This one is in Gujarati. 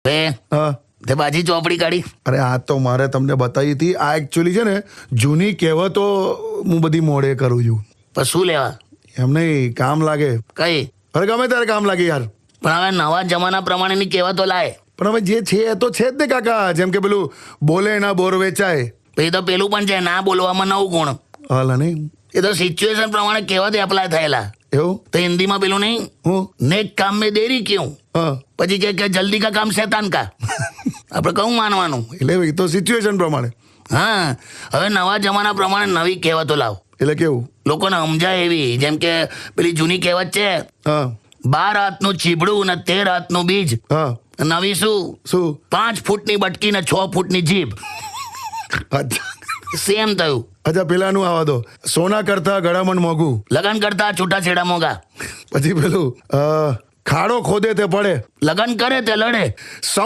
હા તે બાજી ચોપડી કાઢી. અરે આ તો મારે તમને બતાવી હતી. આ એકચ્યુઅલી છે ને જૂની કહેવતો હું બધી મોડે કરું છું. પણ શું લેવા? એમ નહીં, કામ લાગે. કઈ? અરે ગમે ત્યારે કામ લાગે યાર. પણ હવે નવા જમાના પ્રમાણેની કહેવતો લાય. પણ હવે જે છે એ તો છે જ ને કાકા. જેમ કે પેલું બોલે ના બોર વેચાય. પછી તો પેલું પણ છે, ના બોલવામાં 9 ગુણ. હાલ નહીં એ તો સિચ્યુએશન પ્રમાણે કહેવત એપ્લાય થયેલા. એવું તો હિન્દીમાં પેલું નહીં, હું નેક કામ મેં દેરી ક્યું, હા પછી કે જલ્દી કા કામ શૈતાન કા. આપણે કહું માનવાનું. એટલે એ તો સિચ્યુએશન પ્રમાણે. હા, હવે નવા જમાના પ્રમાણે નવી કહેવતો લાવ. એટલે કેવું? લોકોને સમજાય એવી. જેમ કે પેલી જૂની કહેવત છે, હા 12 હાથનું ચીબડું ને 13 હાથનું બીજ. હા નવી શું? શું? 5 ફૂટની બટકી ને 6 ફૂટની જીભ. અચ્છા સેમ થયું. અચ્છા પેલાનું આવા દો. સોના કરતા ગળામણ મોંઘું. લગન કરતા છૂટાછેડા મોંઘા. પછી પેલું ખાડો ખોદે તે પડે. લગન કરે તે લડે.